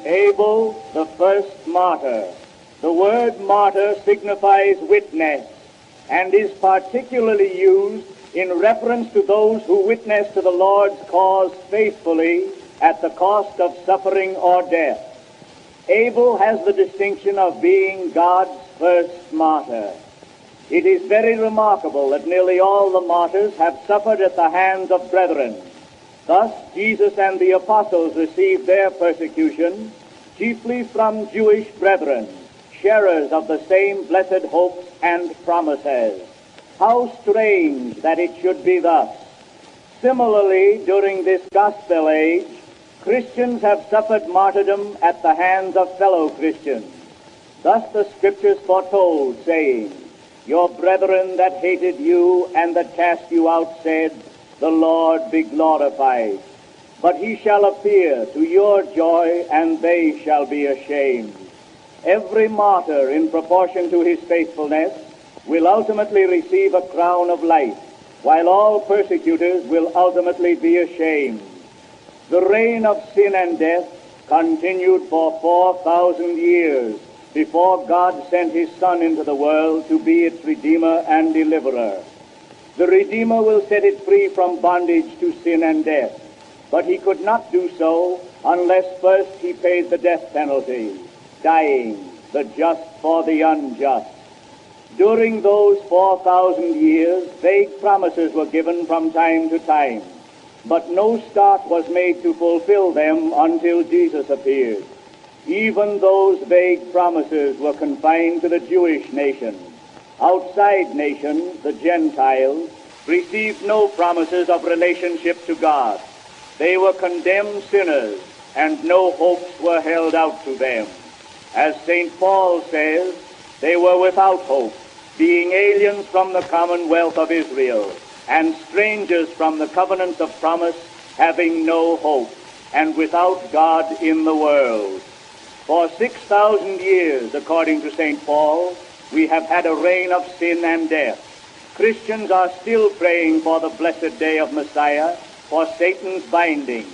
Abel, the first martyr. The word martyr signifies witness and is particularly used in reference to those who witness to the Lord's cause faithfully at the cost of suffering or death. Abel has the distinction of being God's first martyr. It is very remarkable that nearly all the martyrs have suffered at the hands of brethren. Thus, Jesus and the apostles received their persecution chiefly from Jewish brethren, sharers of the same blessed hopes and promises. How strange that it should be thus. Similarly, during this gospel age, Christians have suffered martyrdom at the hands of fellow Christians. Thus the Scriptures foretold, saying, "Your brethren that hated you and that cast you out said, The Lord be glorified. But he shall appear to your joy, and they shall be ashamed." Every martyr, in proportion to his faithfulness, will ultimately receive a crown of life, while all persecutors will ultimately be ashamed. The reign of sin and death continued for 4,000 years before God sent his Son into the world to be its Redeemer and Deliverer. The Redeemer will set it free from bondage to sin and death, but he could not do so unless first he paid the death penalty, dying, the just for the unjust. During those 4,000 years, vague promises were given from time to time, but no start was made to fulfill them until Jesus appeared. Even those vague promises were confined to the Jewish nation. Outside nations, the Gentiles, received no promises of relationship to God. They were condemned sinners, and no hopes were held out to them. As St. Paul says, they were without hope, being aliens from the commonwealth of Israel, and strangers from the covenants of promise, having no hope, and without God in the world. For 6,000 years, according to St. Paul, we have had a reign of sin and death. Christians are still praying for the blessed day of Messiah, for Satan's binding.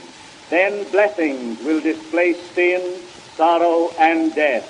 Then blessings will displace sin, sorrow, and death.